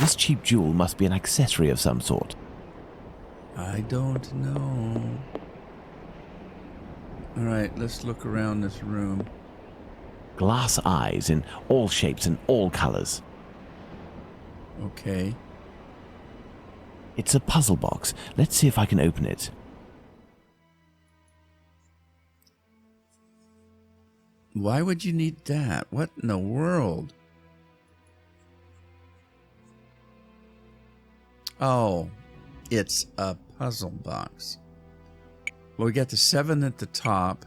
This cheap jewel must be an accessory of some sort. I don't know. All right, let's look around this room. Glass eyes in all shapes and all colors. Okay. It's a puzzle box. Let's see if I can open it. Why would you need that? What in the world? Oh, it's a puzzle box. Well, we got the 7 at the top.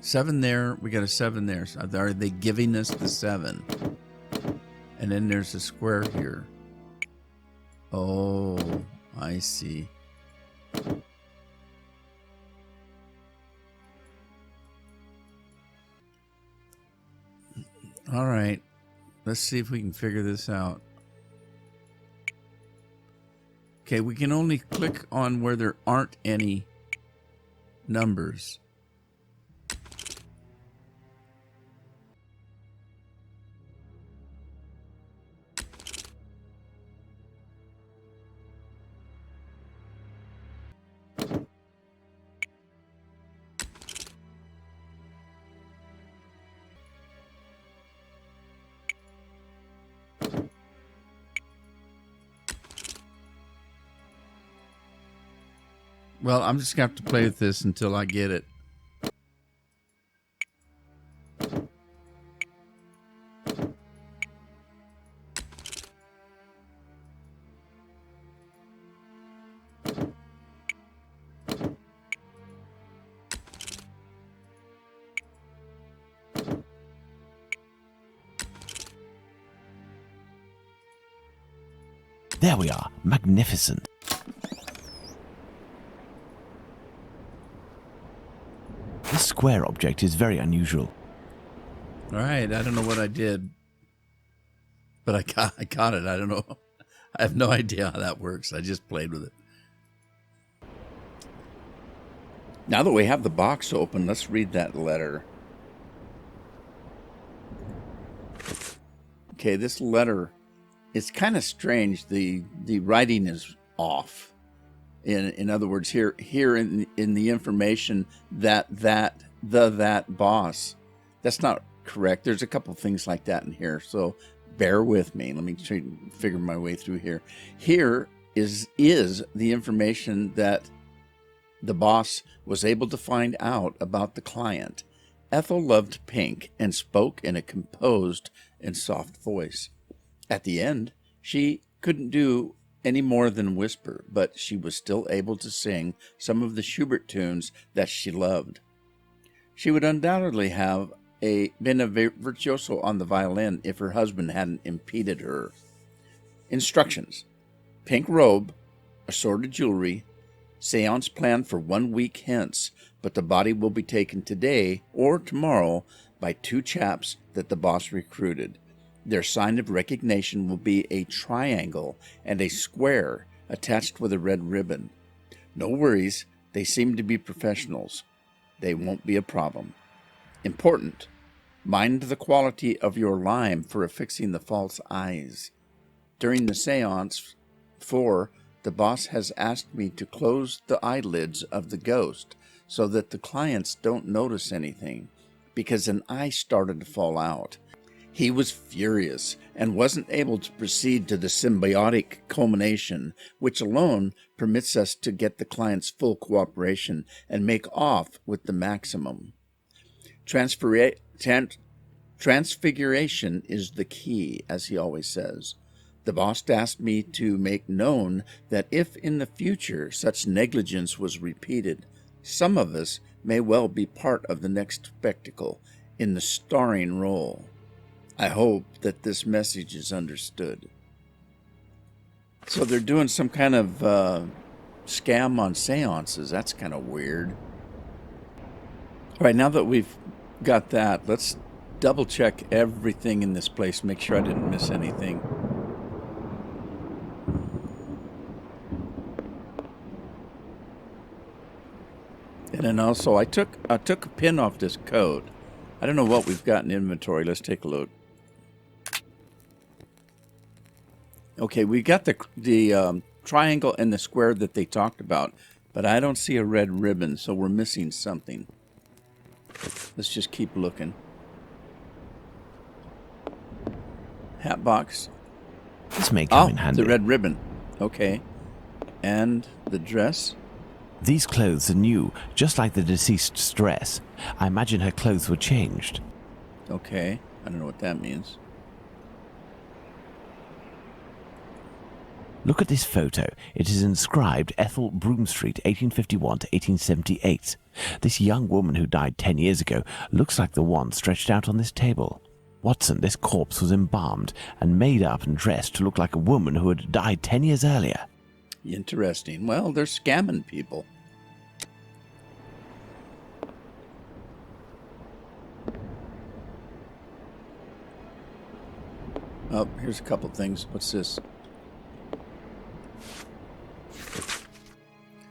7 there. We got a 7 there. So are they giving us the 7? And then there's a square here. Oh, I see. All right. Let's see if we can figure this out. Okay, we can only click on where there aren't any numbers. Well, I'm just going to have to play with this until I get it. There we are. Magnificent. This square object is very unusual. All right, I don't know what I did, but I got it. I don't know. I have no idea how that works. I just played with it. Now that we have the box open, let's read that letter. Okay, this letter, it's kind of strange. The writing is off. In other words, here in the information that boss, that's not correct. There's a couple things like that in here, so bear with me. Let me try to figure my way through here. Here is the information that the boss was able to find out about the client. Ethel loved pink and spoke in a composed and soft voice. At the end, she couldn't do any more than whisper, but she was still able to sing some of the Schubert tunes that she loved. She would undoubtedly have been a virtuoso on the violin if her husband hadn't impeded her. Instructions: pink robe, assorted jewelry, seance planned for 1 week hence, but the body will be taken today or tomorrow by 2 chaps that the boss recruited. Their sign of recognition will be a triangle and a square attached with a red ribbon. No worries, they seem to be professionals. They won't be a problem. Important: mind the quality of your lime for affixing the false eyes. During the seance 4, the boss has asked me to close the eyelids of the ghost so that the clients don't notice anything, because an eye started to fall out. He was furious and wasn't able to proceed to the symbiotic culmination, which alone permits us to get the client's full cooperation and make off with the maximum. Transfiguration is the key, as he always says. The boss asked me to make known that if in the future such negligence was repeated, some of us may well be part of the next spectacle in the starring role. I hope that this message is understood. So they're doing some kind of scam on seances. That's kind of weird. All right, now that we've got that, let's double check everything in this place, make sure I didn't miss anything. And then also, I took a pin off this coat. I don't know what we've got in inventory. Let's take a look. Okay, we got the triangle and the square that they talked about, but I don't see a red ribbon, so we're missing something. Let's just keep looking. Hat box. This may come in handy. The red ribbon. Okay. And the dress. These clothes are new, just like the deceased's dress. I imagine her clothes were changed. Okay. I don't know what that means. Look at this photo. It is inscribed Ethel Broomstreet, 1851 to 1878. This young woman who died 10 years ago looks like the one stretched out on this table. Watson, this corpse was embalmed and made up and dressed to look like a woman who had died 10 years earlier. Interesting. Well, they're scamming people. Oh, here's a couple things. What's this?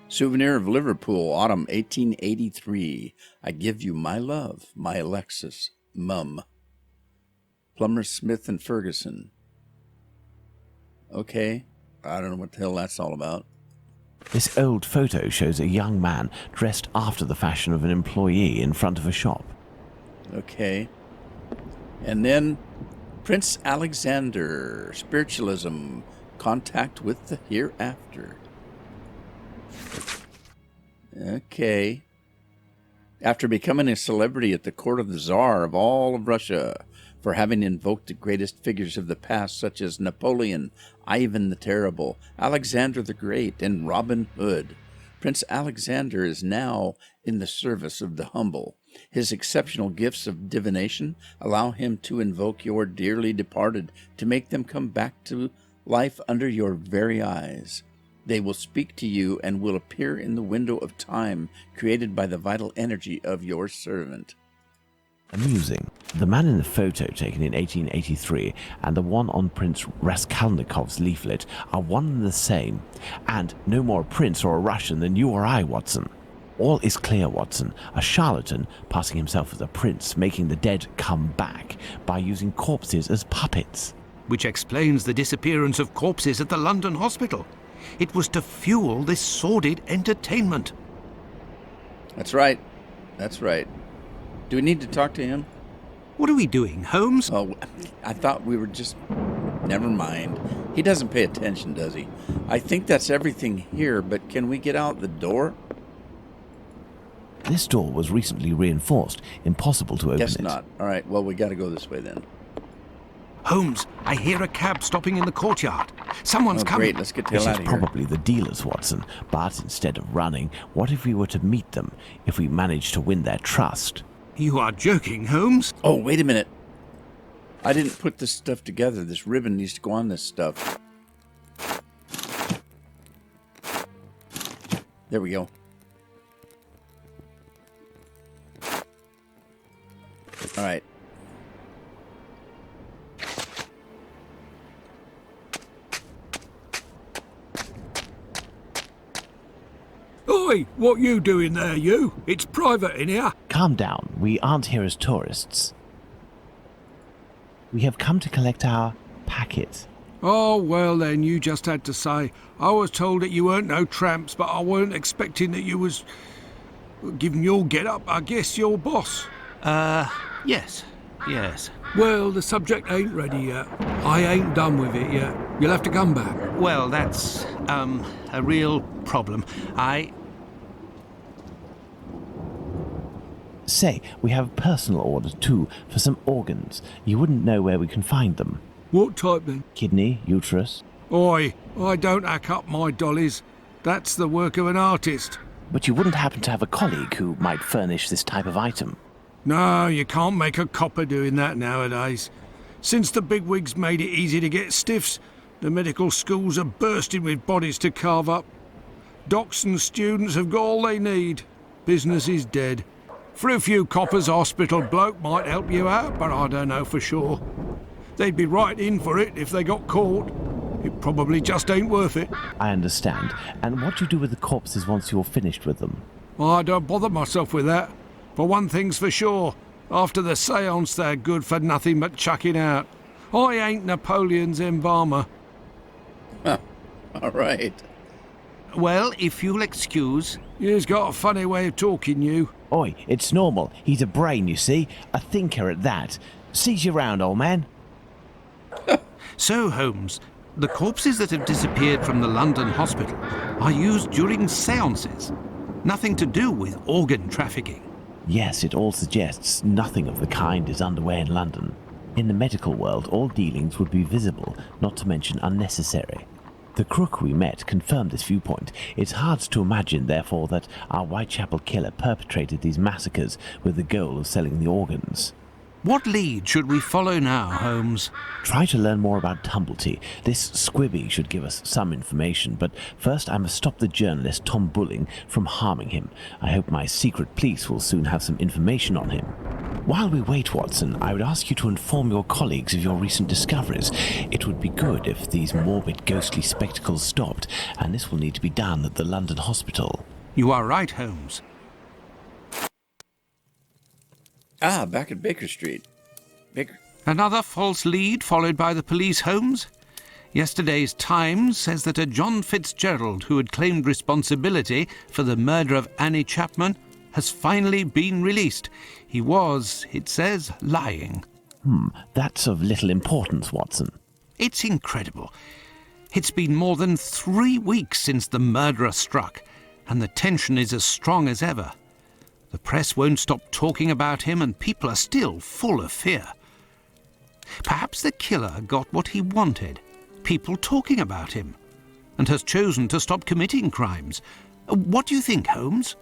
Souvenir of Liverpool, autumn 1883. I give you my love, my Alexis, Mum. Plumber Smith and Ferguson. Okay. I don't know what the hell that's all about. This old photo shows a young man dressed after the fashion of an employee in front of a shop. Okay. And then Prince Alexander, spiritualism, contact with the hereafter. Okay. After becoming a celebrity at the court of the Tsar of all of Russia for having invoked the greatest figures of the past, such as Napoleon, Ivan the Terrible, Alexander the Great, and Robin Hood, Prince Alexander is now in the service of the humble. His exceptional gifts of divination allow him to invoke your dearly departed to make them come back to life under your very eyes. They will speak to you and will appear in the window of time created by the vital energy of your servant. Amusing. The man in the photo taken in 1883 and the one on Prince Raskolnikov's leaflet are one and the same, and no more a prince or a Russian than you or I, Watson. All is clear, Watson. A charlatan passing himself as a prince, making the dead come back by using corpses as puppets. Which explains the disappearance of corpses at the London hospital. It was to fuel this sordid entertainment. That's right. That's right. Do we need to talk to him? What are we doing, Holmes? Oh, I thought we were just... Never mind. He doesn't pay attention, does he? I think that's everything here, but can we get out the door? This door was recently reinforced. Impossible to open it. Guess not. All right, well, we got to go this way then. Holmes, I hear a cab stopping in the courtyard. Someone's coming. Great, let's get the hell This out is of here. probably the dealers, Watson. But instead of running, what if we were to meet them? If we managed to win their trust? You are joking, Holmes? Oh, wait a minute. I didn't put this stuff together. This ribbon needs to go on this stuff. There we go. All right. Oi, what you doing there, you? It's private in here. Calm down. We aren't here as tourists. We have come to collect our packet. Oh, well then, you just had to say. I was told that you weren't no tramps, but I weren't expecting that you was... Given your get-up, I guess your boss. Yes. Well, the subject ain't ready yet. I ain't done with it yet. You'll have to come back. Well, that's, a real problem. Say, we have personal orders too for some organs. You wouldn't know where we can find them. What type then? Kidney, uterus. Oi, I don't hack up my dollies. That's the work of an artist. But you wouldn't happen to have a colleague who might furnish this type of item? No, you can't make a copper doing that nowadays. Since the bigwigs made it easy to get stiffs, the medical schools are bursting with bodies to carve up. Docs and students have got all they need. Business is dead. For a few coppers, hospital bloke might help you out, but I don't know for sure. They'd be right in for it if they got caught. It probably just ain't worth it. I understand. And what do you do with the corpses once you're finished with them? I don't bother myself with that. For one thing's for sure, after the séance they're good for nothing but chucking out. I ain't Napoleon's embalmer. All right. Well, if you'll excuse. You's got a funny way of talking, you. Oi, it's normal. He's a brain, you see. A thinker at that. Seize you round, old man. So, Holmes, the corpses that have disappeared from the London hospital are used during séances. Nothing to do with organ trafficking. Yes, it all suggests nothing of the kind is underway in London. In the medical world, all dealings would be visible, not to mention unnecessary. The crook we met confirmed this viewpoint. It's hard to imagine, therefore, that our Whitechapel killer perpetrated these massacres with the goal of selling the organs. What lead should we follow now, Holmes? Try to learn more about Tumblety. This squibby should give us some information, but first I must stop the journalist Tom Bulling from harming him. I hope my secret police will soon have some information on him. While we wait, Watson, I would ask you to inform your colleagues of your recent discoveries. It would be good if these morbid ghostly spectacles stopped, and this will need to be done at the London hospital. You are right, Holmes. Ah, back at Baker Street. Another false lead followed by the police, Holmes? Yesterday's Times says that a John Fitzgerald, who had claimed responsibility for the murder of Annie Chapman, has finally been released. He was, it says, lying. That's of little importance, Watson. It's incredible. It's been more than 3 weeks since the murderer struck, and the tension is as strong as ever. The press won't stop talking about him, and people are still full of fear. Perhaps the killer got what he wanted, people talking about him, and has chosen to stop committing crimes. What do you think, Holmes?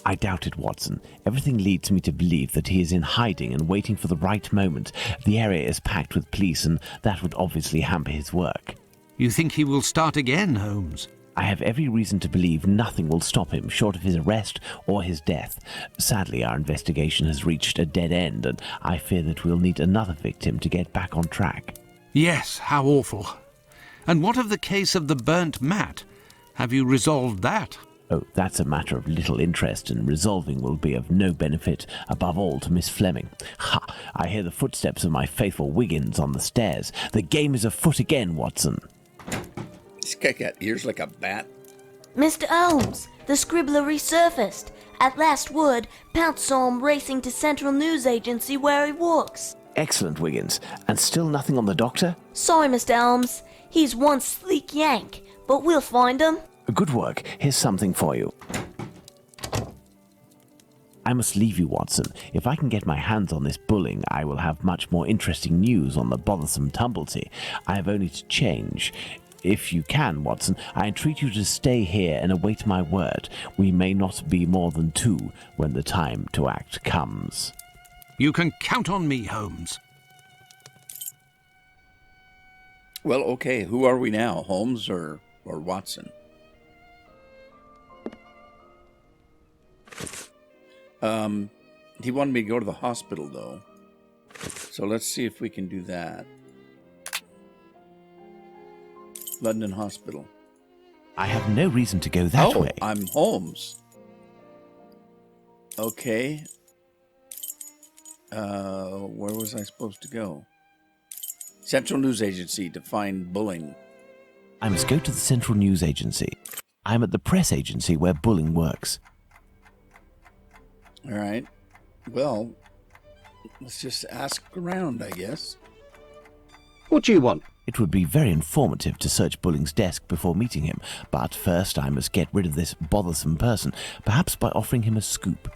I doubt it, Watson. Everything leads me to believe that he is in hiding and waiting for the right moment. The area is packed with police, and that would obviously hamper his work. You think he will start again, Holmes? I have every reason to believe nothing will stop him short of his arrest or his death. Sadly, our investigation has reached a dead end, and I fear that we'll need another victim to get back on track. Yes, how awful. And what of the case of the burnt mat? Have you resolved that? Oh, that's a matter of little interest, and resolving will be of no benefit, above all to Miss Fleming. Ha! I hear the footsteps of my faithful Wiggins on the stairs. The game is afoot again, Watson. This guy got ears like a bat. Mr. Holmes, the scribbler resurfaced. At last word, Pounce saw him racing to Central News Agency where he works. Excellent, Wiggins. And still nothing on the doctor? Sorry, Mr. Holmes. He's one sleek yank, but we'll find him. Good work. Here's something for you. I must leave you, Watson. If I can get my hands on this Bulling, I will have much more interesting news on the bothersome Tumblety. I have only to change. If you can, Watson, I entreat you to stay here and await my word. We may not be more than two when the time to act comes. You can count on me, Holmes. Well, okay, who are we now, Holmes or Watson? He wanted me to go to the hospital, though. So let's see if we can do that. London Hospital. I have no reason to go that way. I'm Holmes. Okay. Where was I supposed to go? Central News Agency to find Bulling. I must go to the Central News Agency. I am at the press agency where Bulling works. All right. Well, let's just ask around, I guess. What do you want? It would be very informative to search Bulling's desk before meeting him, but first I must get rid of this bothersome person, perhaps by offering him a scoop.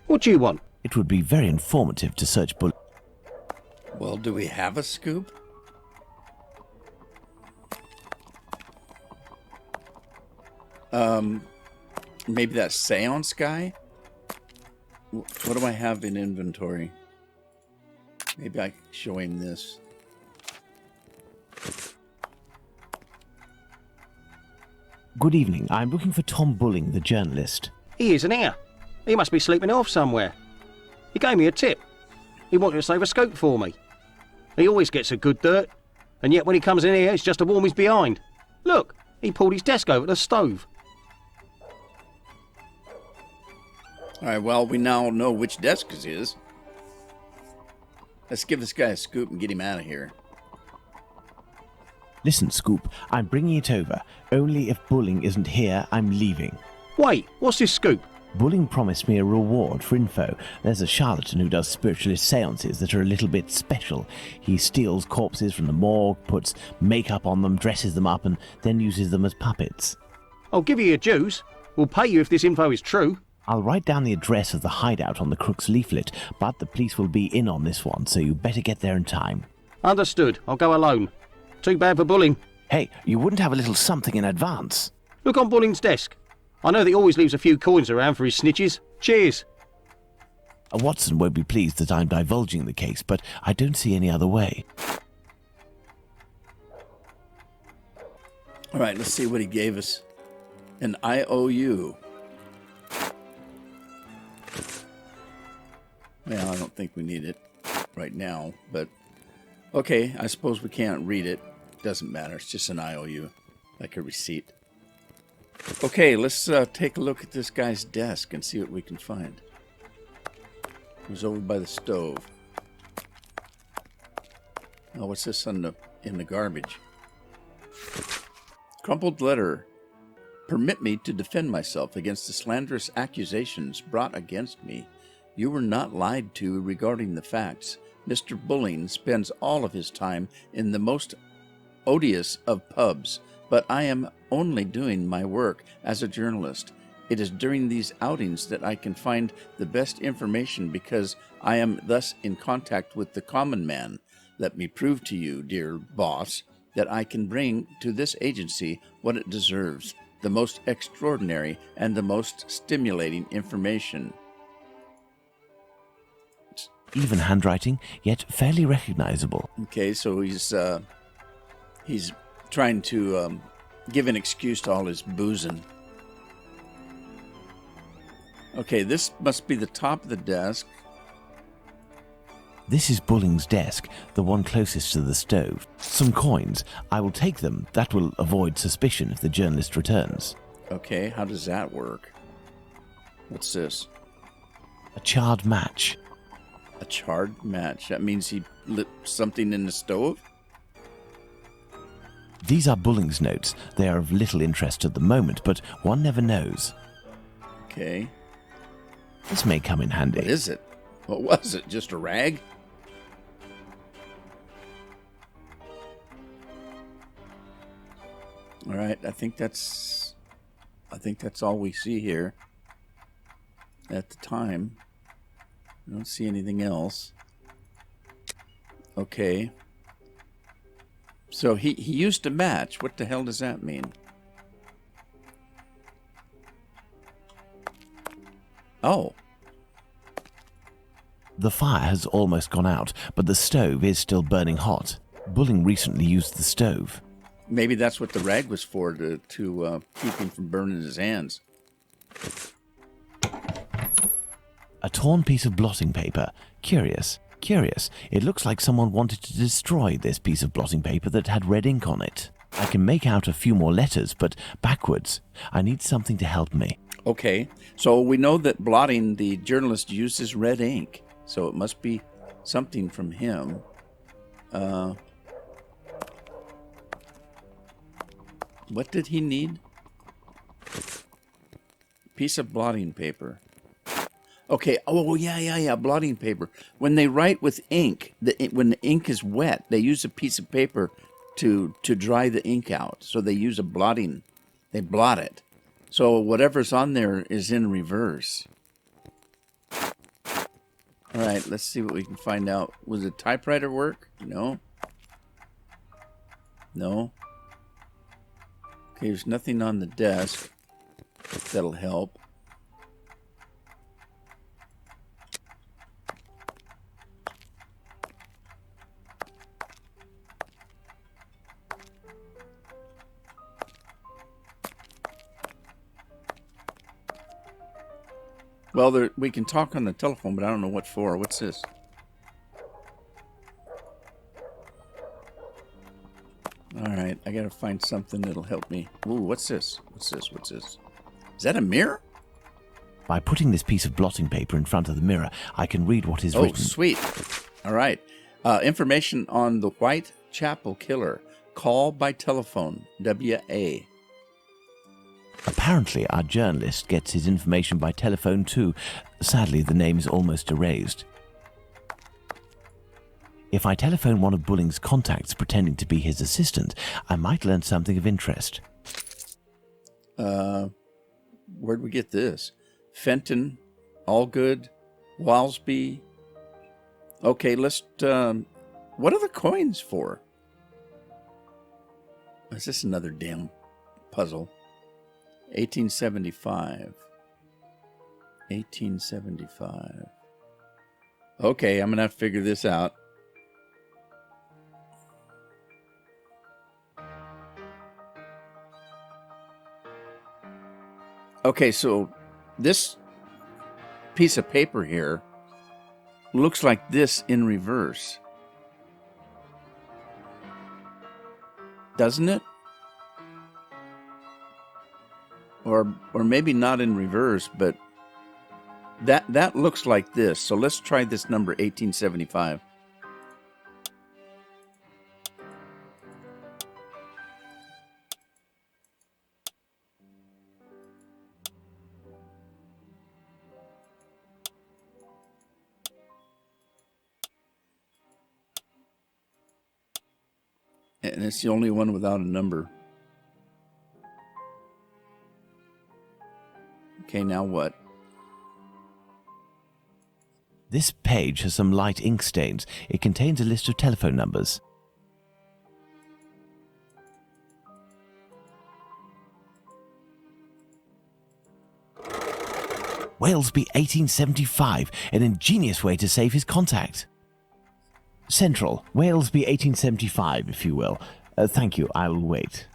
What do you want? It would be very informative to search Bulling. Well, do we have a scoop? Maybe that seance guy? What do I have in inventory? Maybe I can show him this. Good evening. I'm looking for Tom Bulling, the journalist. He isn't here. He must be sleeping off somewhere. He gave me a tip. He wanted to save a scope for me. He always gets a good dirt, and yet when he comes in here, it's just to warm his behind. Look, he pulled his desk over the stove. All right, well, we now know which desk it is. Let's give this guy a scoop and get him out of here. Listen, Scoop, I'm bringing it over. Only if Bulling isn't here, I'm leaving. Wait, what's this scoop? Bulling promised me a reward for info. There's a charlatan who does spiritualist seances that are a little bit special. He steals corpses from the morgue, puts makeup on them, dresses them up, and then uses them as puppets. I'll give you your dues. We'll pay you if this info is true. I'll write down the address of the hideout on the crook's leaflet, but the police will be in on this one, so you better get there in time. Understood. I'll go alone. Too bad for Bulling. Hey, you wouldn't have a little something in advance? Look on Bulling's desk. I know that he always leaves a few coins around for his snitches. Cheers. Watson won't be pleased that I'm divulging the case, but I don't see any other way. All right, let's see what he gave us. An IOU. Well, I don't think we need it right now, but okay, I suppose we can't read it. Doesn't matter. It's just an IOU, like a receipt. Okay, let's take a look at this guy's desk and see what we can find. It was over by the stove. Oh, what's this in the garbage? Crumpled letter. Permit me to defend myself against the slanderous accusations brought against me. You were not lied to regarding the facts. Mr. Bulling spends all of his time in the most odious of pubs, but I am only doing my work as a journalist. It is during these outings that I can find the best information because I am thus in contact with the common man. Let me prove to you, dear boss, that I can bring to this agency what it deserves, the most extraordinary and the most stimulating information. Even handwriting, yet fairly recognizable. Okay, so he's trying to give an excuse to all his boozing. Okay, this must be the top of the desk. This is Bulling's desk, the one closest to the stove. Some coins. I will take them. That will avoid suspicion if the journalist returns. Okay, how does that work? What's this? A charred match. A charred match. That means he lit something in the stove? These are Bulling's notes. They are of little interest at the moment, but one never knows. Okay. This may come in handy. What is it? What was it? Just a rag? All right, I think that's all we see here at the time. I don't see anything else. Okay. So he used a match. What the hell does that mean? Oh. The fire has almost gone out, but the stove is still burning hot. Bulling recently used the stove. Maybe that's what the rag was for, to keep him from burning his hands. A torn piece of blotting paper. Curious. It looks like someone wanted to destroy this piece of blotting paper that had red ink on it. I can make out a few more letters, but backwards. I need something to help me. Okay, so we know that blotting, the journalist uses red ink, so it must be something from him. What did he need? Piece of blotting paper. Okay, oh yeah, blotting paper. When they write with ink, when the ink is wet, they use a piece of paper to dry the ink out. So they use a blotting, they blot it. So whatever's on there is in reverse. All right, let's see what we can find out. Was it typewriter work? No. Okay, there's nothing on the desk that'll help. Well, we can talk on the telephone, but I don't know what for. What's this? All right, I gotta find something that'll help me. Ooh, what's this? What's this? Is that a mirror? By putting this piece of blotting paper in front of the mirror, I can read what is written. Oh, sweet. All right. Information on the Whitechapel killer. Call by telephone, WA. Apparently, our journalist gets his information by telephone too. Sadly, the name is almost erased. If I telephone one of Bulling's contacts pretending to be his assistant, I might learn something of interest. Where'd we get this? Fenton, Allgood, Walsby. Okay, let's... what are the coins for? Is this another damn puzzle? 1875. 1875. Okay, I'm going to have to figure this out. Okay, so this piece of paper here looks like this in reverse. Doesn't it? Or maybe not in reverse, but that looks like this. So let's try this number 1875. And it's the only one without a number. Okay, now what? This page has some light ink stains. It contains a list of telephone numbers. Walesby 1875, an ingenious way to save his contact. Central, Walesby 1875, if you will. Thank you, I'll wait.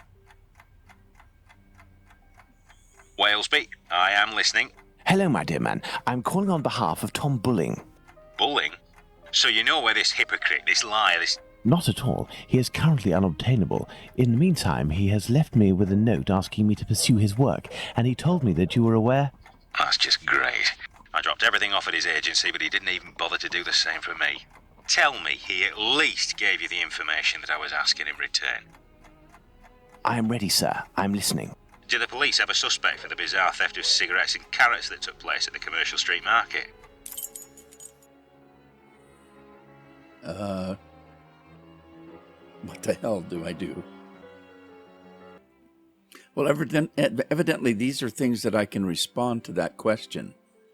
Walesby, I am listening. Hello, my dear man. I'm calling on behalf of Tom Bulling. Bulling? So you know where this hypocrite, this liar, this... Not at all. He is currently unobtainable. In the meantime, he has left me with a note asking me to pursue his work, and he told me that you were aware... That's just great. I dropped everything off at his agency, but he didn't even bother to do the same for me. Tell me he at least gave you the information that I was asking in return. I am ready, sir. I'm listening. Do the police have a suspect for the bizarre theft of cigarettes and carrots that took place at the Commercial Street Market? What the hell do I do? Well, evidently these are things that I can respond to that question.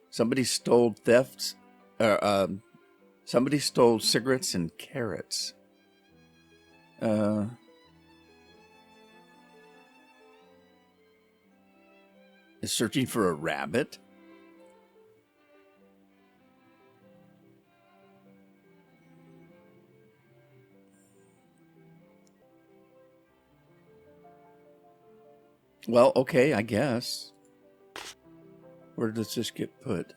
Somebody stole somebody stole cigarettes and carrots. Is searching for a rabbit? Well, okay, I guess. Where does this get put?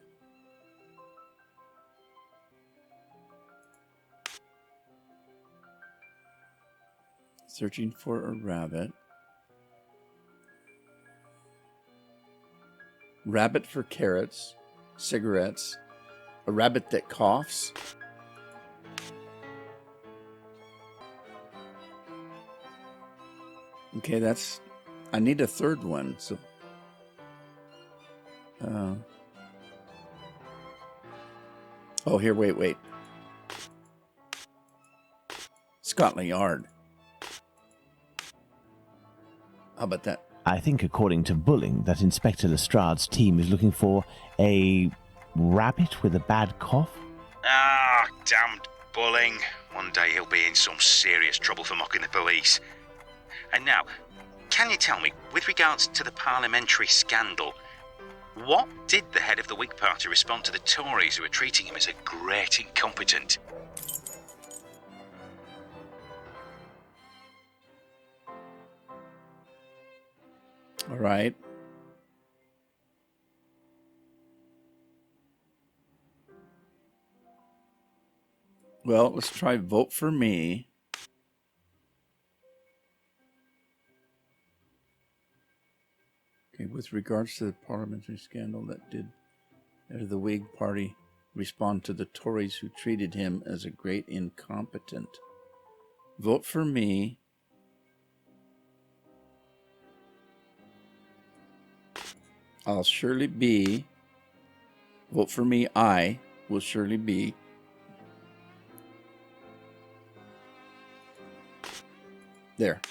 Searching for a rabbit. Rabbit for carrots, cigarettes, a rabbit that coughs. Okay, that's... I need a third one, so... Oh, here, wait. Scotland Yard. How about that? I think, according to Bulling, that Inspector Lestrade's team is looking for a rabbit with a bad cough. Ah, damned Bulling. One day he'll be in some serious trouble for mocking the police. And now, can you tell me, with regards to the parliamentary scandal, what did the head of the Whig Party respond to the Tories who were treating him as a great incompetent? All right. Well, let's try vote for me. Okay, with regards to the parliamentary scandal that did the Whig Party respond to the Tories who treated him as a great incompetent. Vote for me. I'll surely be, vote for me, I will surely be there.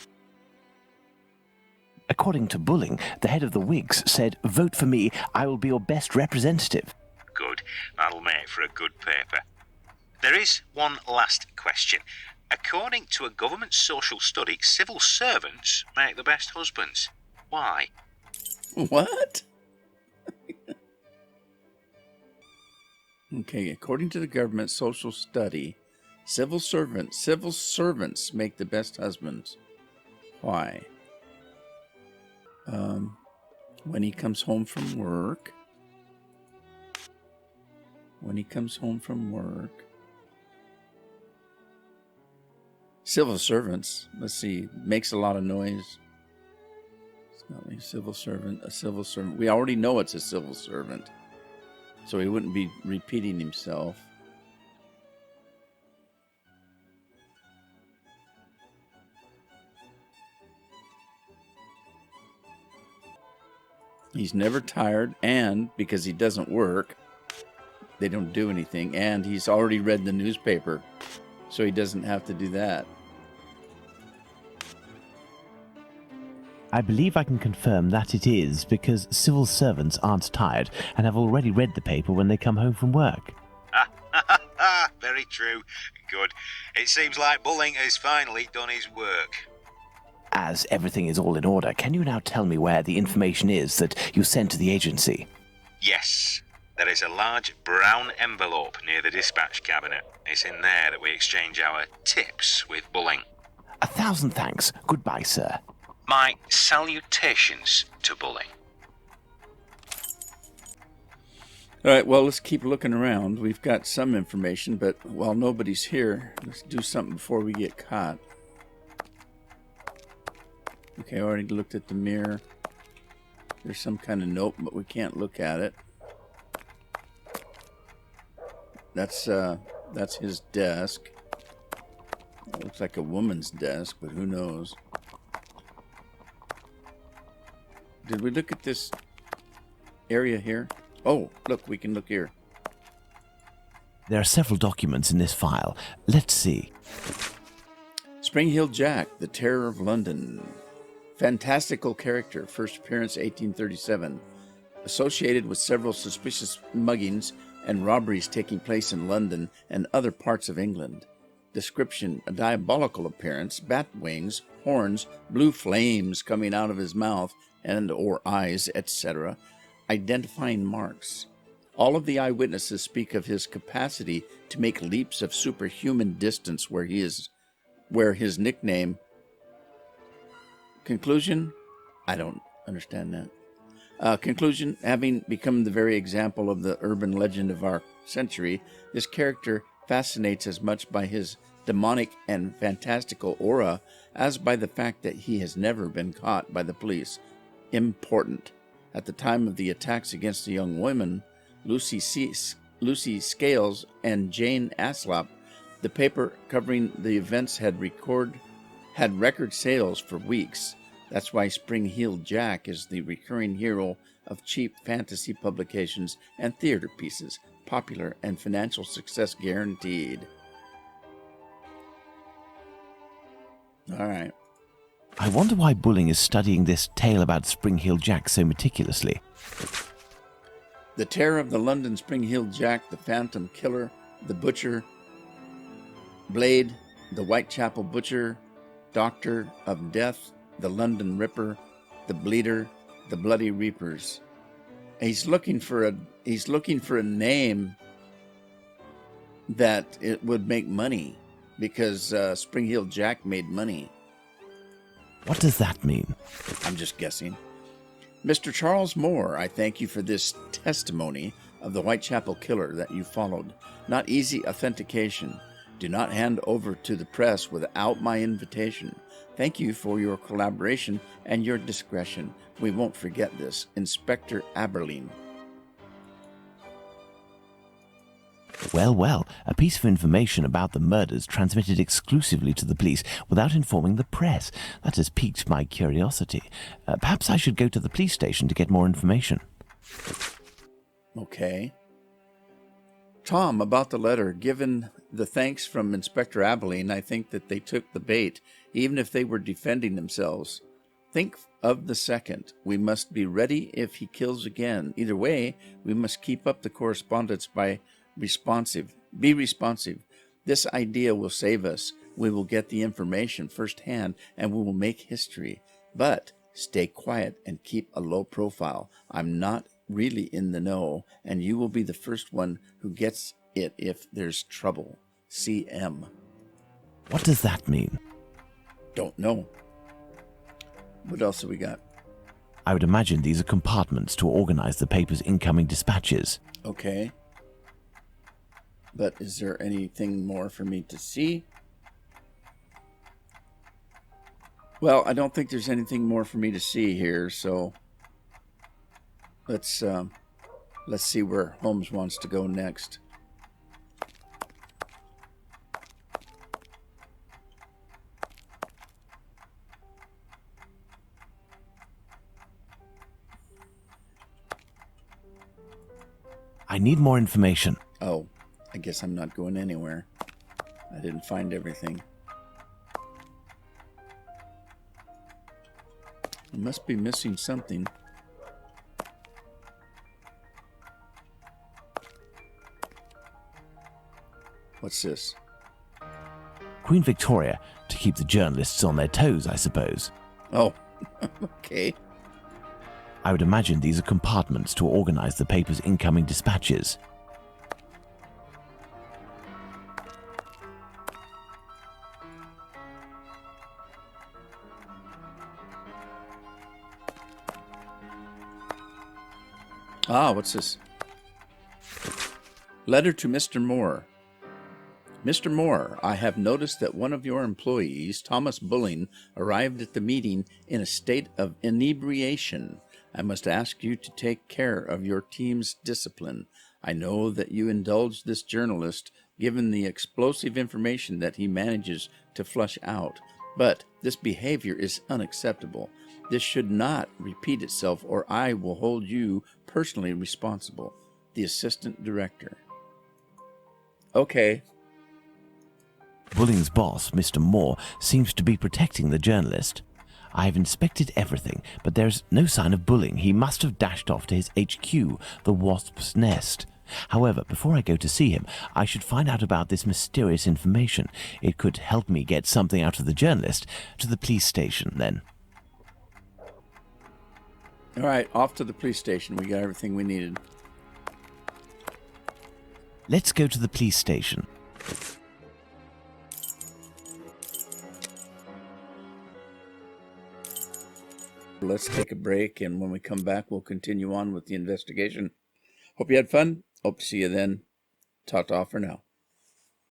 According to Bulling, the head of the Whigs said, "Vote for me, I will be your best representative." Good. That'll make for a good paper. There is one last question. According to a government social study, civil servants make the best husbands. Why? What? Okay, according to the government social study, civil servants make the best husbands. Why? When he comes home from work. Civil servants, let's see, makes a lot of noise. It's not a civil servant. We already know it's a civil servant, so he wouldn't be repeating himself. He's never tired, and because he doesn't work, they don't do anything, and he's already read the newspaper, so he doesn't have to do that. I believe I can confirm that it is, because civil servants aren't tired and have already read the paper when they come home from work. Very true. Good. It seems like Bulling has finally done his work. As everything is all in order, can you now tell me where the information is that you sent to the agency? Yes. There is a large brown envelope near the dispatch cabinet. It's in there that we exchange our tips with Bulling. 1,000 thanks. Goodbye, sir. My salutations to Bulling. All right, well, let's keep looking around. We've got some information, but while nobody's here, let's do something before we get caught. Okay, I already looked at the mirror. There's some kind of note, but we can't look at it. That's his desk. It looks like a woman's desk, but who knows? Did we look at this area here? Oh, look, we can look here. There are several documents in this file. Let's see. Spring Hill Jack, the Terror of London. Fantastical character, first appearance 1837. Associated with several suspicious muggings and robberies taking place in London and other parts of England. Description, a diabolical appearance, bat wings, horns, blue flames coming out of his mouth and or eyes, etc. Identifying marks. All of the eyewitnesses speak of his capacity to make leaps of superhuman distance where his nickname. Conclusion? I don't understand that. Conclusion, having become the very example of the urban legend of our century, this character fascinates as much by his demonic and fantastical aura as by the fact that he has never been caught by the police. Important. At the time of the attacks against the young women, Lucy Scales and Jane Aslop, the paper covering the events had record sales for weeks. That's why Spring Heel Jack is the recurring hero of cheap fantasy publications and theater pieces, popular and financial success guaranteed. All right. I wonder why Bulling is studying this tale about Spring Heel Jack so meticulously. The Terror of the London Spring Heel Jack, the Phantom Killer, the Butcher, Blade, the Whitechapel Butcher, Doctor of Death, the London Ripper, the Bleeder, the Bloody Reapers. He's looking for a name that it would make money, because Spring Heel Jack made money. What does that mean? I'm just guessing. Mr. Charles Moore, I thank you for this testimony of the Whitechapel Killer that you followed. Not easy authentication. Do not hand over to the press without my invitation. Thank you for your collaboration and your discretion. We won't forget this. Inspector Aberline. Well, a piece of information about the murders transmitted exclusively to the police without informing the press. That has piqued my curiosity. Perhaps I should go to the police station to get more information. Okay. Tom, about the letter, given the thanks from Inspector Abilene, I think that they took the bait, even if they were defending themselves. Think of the second. We must be ready if he kills again. Either way, we must keep up the correspondence be responsive. This idea will save us. We will get the information firsthand, and we will make history. But stay quiet and keep a low profile. I'm not really in the know, and you will be the first one who gets it if there's trouble. CM. What does that mean? Don't know. What else have we got? I would imagine these are compartments to organize the paper's incoming dispatches. Okay. But is there anything more for me to see? Well, I don't think there's anything more for me to see here, so let's see where Holmes wants to go next. I need more information. Oh, I guess I'm not going anywhere. I didn't find everything. I must be missing something. What's this? Queen Victoria, to keep the journalists on their toes, I suppose. Oh, okay. I would imagine these are compartments to organize the paper's incoming dispatches. Ah, what's this? Letter to Mr. Moore. Mr. Moore, I have noticed that one of your employees, Thomas Bulling, arrived at the meeting in a state of inebriation. I must ask you to take care of your team's discipline. I know that you indulge this journalist, given the explosive information that he manages to flush out. But this behavior is unacceptable. This should not repeat itself, or I will hold you personally responsible. The Assistant Director. Okay. Bulling's boss, Mr. Moore, seems to be protecting the journalist. I have inspected everything, but there's no sign of Bulling. He must have dashed off to his HQ, the Wasp's Nest. However, before I go to see him, I should find out about this mysterious information. It could help me get something out of the journalist. To the police station, then. All right, off to the police station. We got everything we needed. Let's go to the police station. Let's take a break, and when we come back, we'll continue on with the investigation. Hope you had fun. Hope to see you then. Ta-ta for now.